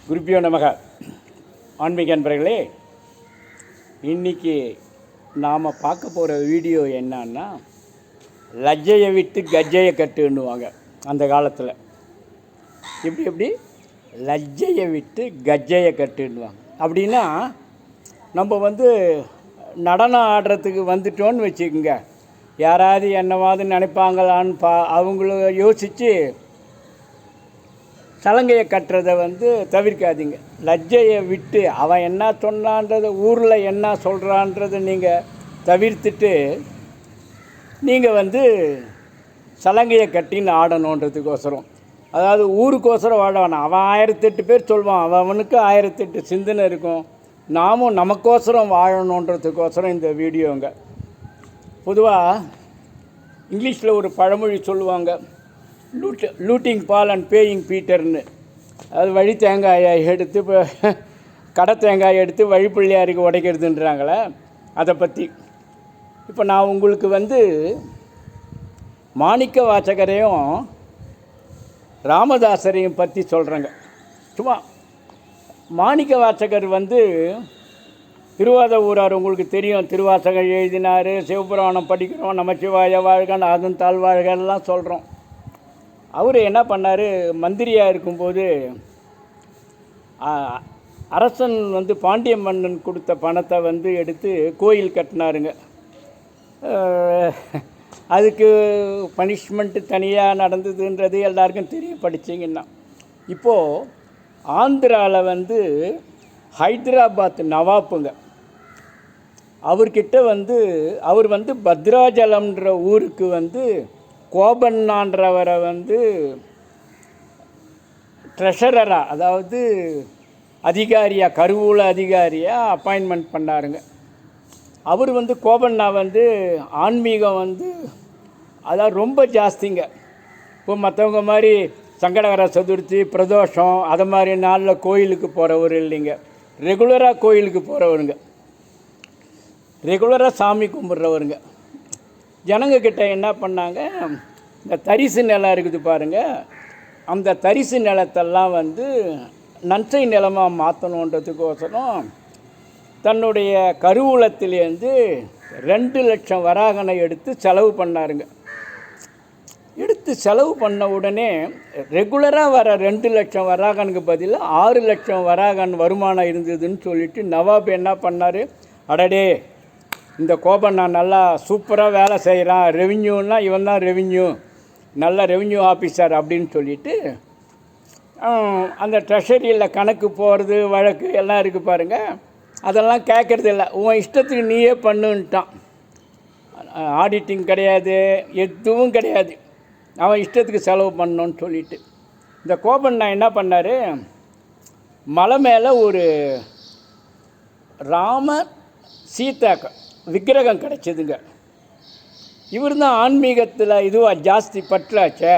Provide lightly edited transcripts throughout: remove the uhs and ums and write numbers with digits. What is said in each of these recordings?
குருப்பியோ நமக. ஆன்மீக அன்பர்களே, இன்றைக்கி நாம் பார்க்க போகிற வீடியோ என்னன்னா, லஜ்ஜையை விட்டு கஜ்ஜையை கட்டுன்னுவாங்க அந்த காலத்தில். எப்படி லஜ்ஜையை விட்டு கஜ்ஜையை கட்டுன்னுவாங்க அப்படின்னா, நம்ம நடனம் ஆடுறதுக்கு வந்துட்டோன்னு வச்சுக்கோங்க, யாராவது என்னவாது நினைப்பாங்களான்னு அவங்கள யோசித்து சலங்கையை கட்டுறதை தவிர்க்காதீங்க. லஜ்ஜையை விட்டு அவன் என்ன சொன்னான்றதை, ஊரில் என்ன சொல்கிறான்றதை நீங்கள் தவிர்த்துட்டு நீங்கள் சலங்கையை கட்டின்னு ஆடணுன்றதுக்கோசரம், அதாவது ஊருக்கோசரம் வாழ வேணாம். அவன் 1008 பேர் சொல்வான், அவனுக்கு 1008 சிந்தனை இருக்கும். நாமும் நமக்கோசரம் வாழணுன்றதுக்கோசரம் இந்த வீடியோங்க. பொதுவாக இங்கிலீஷில் ஒரு பழமொழி சொல்லுவாங்க, லூட்டிங் பால் அண்ட் பேயிங் பீட்டர்னு. அது வழி தேங்காயை எடுத்து இப்போ கடை தேங்காயை எடுத்து வழிப்பிள்ளையாருக்கு உடைக்கிறதுன்றாங்களே, அதை பற்றி. இப்போ நான் உங்களுக்கு மாணிக்க வாசகரையும் ராமதாசரையும் பற்றி சொல்கிறேங்க. சும்மா மாணிக்க வாசகர் திருவாதூரார், உங்களுக்கு தெரியும். திருவாசகம் எழுதினார், சிவபுராணம் படிக்கிறோம், நமச்சிவாய வாழ்க, நாதன் தாழ்வாழ்கெல்லாம் சொல்கிறோம். அவர் என்ன பண்ணார், மந்திரியாக இருக்கும்போது அரசன் பாண்டிய மன்னன் கொடுத்த பணத்தை எடுத்து கோயில் கட்டினாருங்க. அதுக்கு பனிஷ்மெண்ட்டு தனியாக நடந்ததுன்றது எல்லாருக்கும் தெரியும், படிச்சிங்கன்னா. இப்போது ஆந்திராவில் ஹைதராபாத் நவாப்புங்க, அவர்கிட்ட அவர் பத்ராஜலம்ன்ற ஊருக்கு கோபண்ணான்றவரை ட்ரெஷரராக, அதாவது அதிகாரியாக, கருவூல அதிகாரியாக அப்பாயின்மெண்ட் பண்ணாருங்க. அவர் கோபண்ணா ஆன்மீகம் அதாவது ரொம்ப ஜாஸ்திங்க. இப்போ மற்றவங்க மாதிரி சங்கடகர சதுர்த்தி, பிரதோஷம் அதை மாதிரி நாளில் கோயிலுக்கு போகிறவர் இல்லைங்க. ரெகுலராக கோயிலுக்கு போகிறவருங்க, ரெகுலராக சாமி கும்பிட்றவருங்க. ஜனங்கக்கிட்ட என்ன பண்ணாங்க, இந்த தரிசு நிலம் இருக்குது பாருங்கள், அந்த தரிசு நிலத்தெல்லாம் நன்சை நிலமாக மாற்றணுன்றதுக்கோசரம் தன்னுடைய கருவூலத்திலேருந்து 2 லட்சம் வராகனை எடுத்து செலவு பண்ணாருங்க. எடுத்து செலவு பண்ண உடனே ரெகுலராக வர 2 லட்சம் வராகனுக்கு பதிலாக 6 லட்சம் வராகன் வருமானம் இருந்ததுன்னு சொல்லிவிட்டு நவாப் என்ன பண்ணார், அடடே இந்த கோபண்ணா நல்லா சூப்பராக வேலை செய்கிறான், ரெவின்யூன்னா இவன் தான் ரெவின்யூ, நல்ல ரெவின்யூ ஆஃபீஸர் அப்படின்னு சொல்லிவிட்டு அந்த ட்ரெஷரியில் கணக்கு போகிறது, வழக்கு எல்லாம் இருக்குது பாருங்கள், அதெல்லாம் கேட்குறது இல்லை. உன் இஷ்டத்துக்கு நீயே பண்ணுன்ட்டான். ஆடிட்டிங் கிடையாது, எதுவும் கிடையாது, அவன் இஷ்டத்துக்கு செலவு பண்ணணுன்னு சொல்லிவிட்டு. இந்த கோபண்ணா என்ன பண்ணார், மலை மேலே ஒரு ராமர் சீதா விக்கிரகம் கிடச்சிதுங்க. இவர் தான் ஆன்மீகத்தில் இதுவாக ஜாஸ்தி பற்றாச்சே.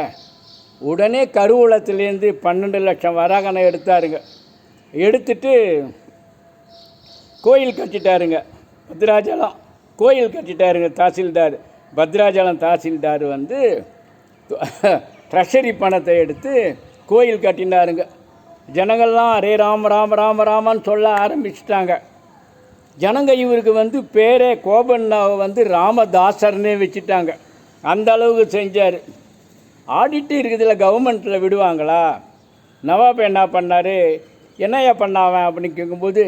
உடனே கருவூலத்துலேருந்து 12 லட்சம் வராகனை எடுத்தாருங்க. எடுத்துட்டு கோயில் கட்டிட்டாருங்க. பத்ராஜலம் கோயில் கட்டிட்டாருங்க. தாசில்தார், பத்ராஜலம் தாசில்தார் ட்ரெஷரி பணத்தை எடுத்து கோயில் கட்டினாருங்க. ஜனங்கள்லாம் அரே ராம ராம ராம ராமான்னு சொல்ல ஆரம்பிச்சிட்டாங்க. ஜனங்க இவருக்கு பேரே கோபண்ணாவை ராமதாசர்னே வச்சுட்டாங்க. அந்த அளவுக்கு செஞ்சார். ஆடிட்டு இருக்குதுல்ல, கவர்மெண்ட்டில் விடுவாங்களா? நவாப் என்ன பண்ணார், என்னையா பண்ணாவன் அப்படின்னு கேட்கும்போது,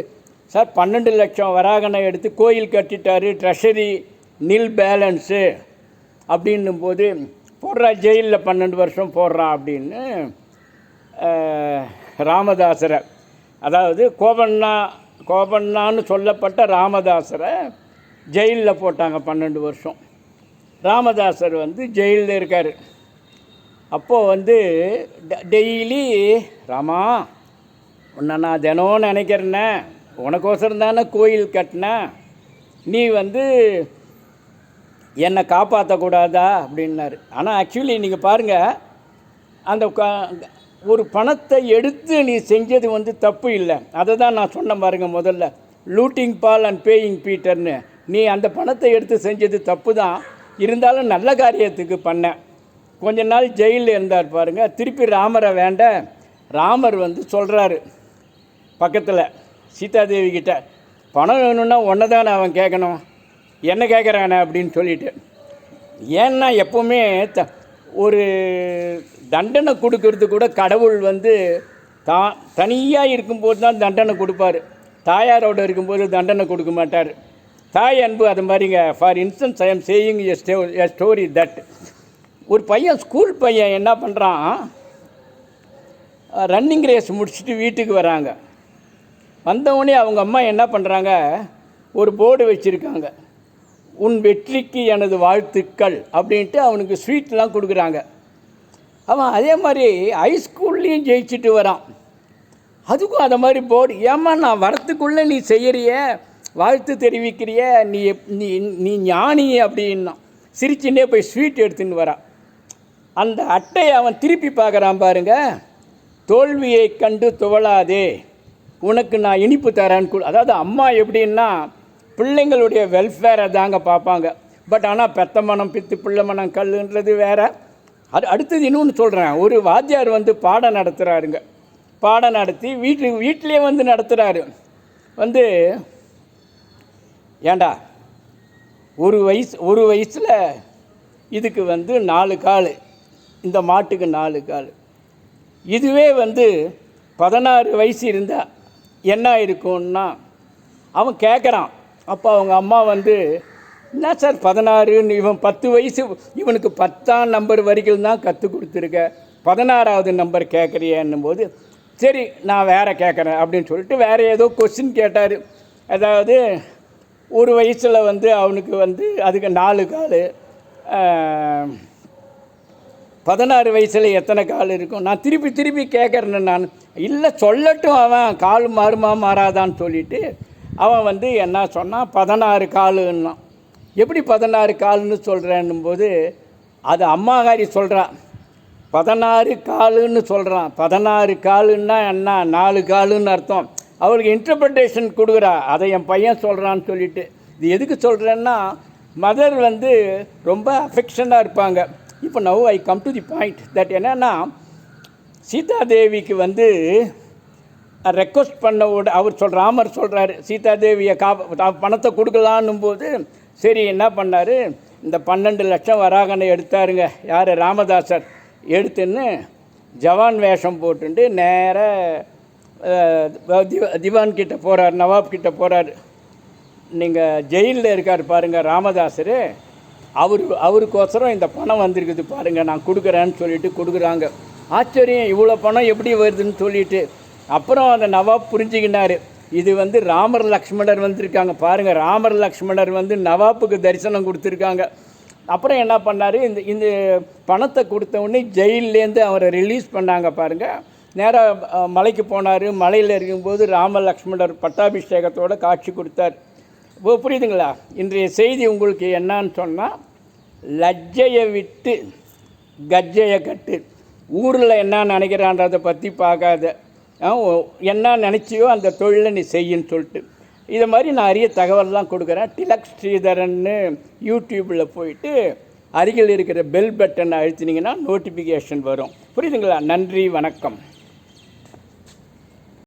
சார் 12 லட்சம் வராகனை எடுத்து கோயில் கட்டிட்டார், ட்ரெஷரி நில் பேலன்ஸு அப்படின்னும் போது போடுறா, ஜெயிலில் 12 வருஷம் போடுறான் அப்படின்னு ராமதாசரை, அதாவது கோபண்ணான்னு சொல்லப்பட்ட ராமதாசரை ஜெயிலில் போட்டாங்க 12 வருஷம். ராமதாசர் ஜெயிலில் இருக்கார். அப்போது டெய்லி, ராமா உன்னை நான் தினம் நினைக்கிறேன்னே, உனக்கோசரம் தானே கோயில் கட்டினேன், நீ என்னை காப்பாற்றக்கூடாதா அப்படின்னாரு. ஆனால் ஆக்சுவலி நீங்கள் பாருங்கள், அந்த ஒரு பணத்தை எடுத்து நீ செஞ்சது தப்பு இல்லை. அதை தான் நான் சொன்ன பாருங்க முதல்ல, லூட்டிங் பால் அண்ட் பேயிங் பீட்டர்னு. நீ அந்த பணத்தை எடுத்து செஞ்சது தப்பு தான், இருந்தாலும் நல்ல காரியத்துக்கு பண்ண. கொஞ்ச நாள் ஜெயிலில் இருந்தார் பாருங்கள். திருப்பி ராமரை வேண்ட ராமர் சொல்கிறாரு, பக்கத்தில் சீதாதேவி கிட்ட பணம் வேணும்னா ஒன்றை தானே அவன் கேட்கணும், என்ன கேட்குறானே அப்படின்னு சொல்லிட்டு. ஏன்னா எப்போவுமே ஒரு தண்டனை கொடுக்கறது கூட கடவுள் வந்து தனியாக இருக்கும்போது தான் தண்டனை கொடுப்பார். தாயாரோடு இருக்கும்போது தண்டனை கொடுக்க மாட்டார். தாய் அன்பு அது மாதிரிங்க. For instance I am saying a story that ஒரு பையன், ஸ்கூல் பையன் என்ன பண்ணுறான், ரன்னிங் ரேஸ் முடிச்சுட்டு வீட்டுக்கு வராங்க. வந்தவுடனே அவங்க அம்மா என்ன பண்ணுறாங்க, ஒரு போர்டு வச்சுருக்காங்க, உன் வெற்றிக்கு எனது வாழ்த்துக்கள் அப்படின்ட்டு அவனுக்கு ஸ்வீட்லாம் கொடுக்குறாங்க. அவன் அதே மாதிரி ஹைஸ்கூல்லையும் ஜெயிச்சுட்டு வரான். அதுக்கும் அதை மாதிரி போர்டு, ஏம்மா நான் வரத்துக்குள்ளே நீ செய்கிறிய, வாழ்த்து தெரிவிக்கிறிய, நீ நீ நீ ஞானி அப்படின்னா சிரிச்சுன்னே போய் ஸ்வீட் எடுத்துன்னு வரான். அந்த அட்டையை அவன் திருப்பி பார்க்குறான் பாருங்க, தோல்வியை கண்டு துவளாதே, உனக்கு நான் இனிப்பு தரேன்னு. அதாவது அம்மா எப்படின்னா பிள்ளைங்களுடைய வெல்ஃபேரை தாங்க பார்ப்பாங்க. பட் ஆனால் பெத்த மனம் பித்து பிள்ளை மனம் கல்லுன்றது வேறு. அடுத்தது இன்னொன்று சொல்கிறேன். ஒரு வாத்தியார் வந்து பாடம் நடத்துகிறாருங்க. பாடம் நடத்தி வீட்டிலே வந்து நடத்துகிறாரு. வந்து ஏண்டா ஒரு வயசில் இதுக்கு வந்து 4 கால், இந்த மாட்டுக்கு 4 கால், இதுவே வந்து 16 வயசு இருந்தால் என்ன இருக்கும்னா அவன் கேட்குறான். அப்போ அவங்க அம்மா வந்து, என்ன சார் 16ன்னு, இவன் 10 வயசு, இவனுக்கு 10ஆம் நம்பர் வரைக்கும் தான் கற்றுக் கொடுத்துருக்க, 16வது நம்பர் கேட்குறியன்னும் போது, சரி நான் வேறு கேட்குறேன் அப்படின்னு சொல்லிட்டு வேறு ஏதோ கொஸ்டின் கேட்டார். அதாவது ஒரு வயசில் வந்து அவனுக்கு வந்து அதுக்கு 4 கால், 16 வயசில் எத்தனை கால் இருக்கும். நான் திருப்பி கேட்குறேன்னு நான், இல்லை சொல்லட்டும், அவன் கால் மாறுமா மாறாதான்னு சொல்லிவிட்டு அவன் வந்து என்ன சொன்னான், 16 காலுன்னா. எப்படி 16 கால்னு சொல்கிறேன்னும் போது அது அம்மாகாரி சொல்கிறான், 16 காலுன்னு சொல்கிறான். 16 காலுன்னா என்ன, 4 காலுன்னு அர்த்தம். அவளுக்கு இன்டர்பிரிட்டேஷன் கொடுக்குறா, அதை என் பையன் சொல்கிறான்னு சொல்லிட்டு. இது எதுக்கு சொல்கிறேன்னா, மதர் வந்து ரொம்ப அஃபெக்ஷனாக இருப்பாங்க. இப்போ now I come to the point that என்னென்னா, சீதாதேவிக்கு வந்து ரெக்வஸ்ட் பண்ண அவர் ராமர் சொல்கிறாரு, சீதாதேவியை பணத்தை கொடுக்கலான்னும் போது சரி என்ன பண்ணார், இந்த 12 லட்சம் வராகனை எடுத்தாருங்க. யார், ராமதாசர் எடுத்துன்னு ஜவான் வேஷம் போட்டுட்டு நேராக திவான் கிட்டே போகிறார், நவாப் கிட்டே போகிறார். நீங்கள் ஜெயிலில் இருக்கார் பாருங்கள் ராமதாசர், அவருக்கோசரம் இந்த பணம் வந்திருக்குது பாருங்கள், நான் கொடுக்குறேன்னு சொல்லிட்டு கொடுக்குறாங்க. ஆச்சரியம், இவ்வளோ பணம் எப்படி வருதுன்னு சொல்லிட்டு. அப்புறம் அந்த நவாப் புரிஞ்சுக்கினார், இது வந்து ராமர் லக்ஷ்மணர் வந்திருக்காங்க பாருங்கள், ராமர் லக்ஷ்மணர் வந்து நவாப்புக்கு தரிசனம் கொடுத்துருக்காங்க. அப்புறம் என்ன பண்ணார், இந்த பணத்தை கொடுத்த உடனே ஜெயிலேருந்து அவரை ரிலீஸ் பண்ணாங்க பாருங்கள். நேராக மலைக்கு போனார். மலையில் இருக்கும்போது ராம லக்ஷ்மணர் பட்டாபிஷேகத்தோடு காட்சி கொடுத்தார். புரியுதுங்களா? இன்றைய செய்தி உங்களுக்கு என்னான்னு சொன்னால், லஜ்ஜையை விட்டு கஜ்ஜையை கட்டு. ஊரில் என்ன நினைக்கிறான்றதை பற்றி பார்க்காத, என்ன நினச்சியோ அந்த தொழிலை நீ செய்யுன்னு சொல்லிட்டு. இதை மாதிரி நான் நிறைய தகவல்லாம் கொடுக்குறேன். டிலக் ஸ்ரீதரன்னு யூடியூப்பில் போயிட்டு அருகில் இருக்கிற பெல் பட்டனை அழுத்தினீங்கன்னா நோட்டிஃபிகேஷன் வரும். புரியுதுங்களா? நன்றி, வணக்கம்.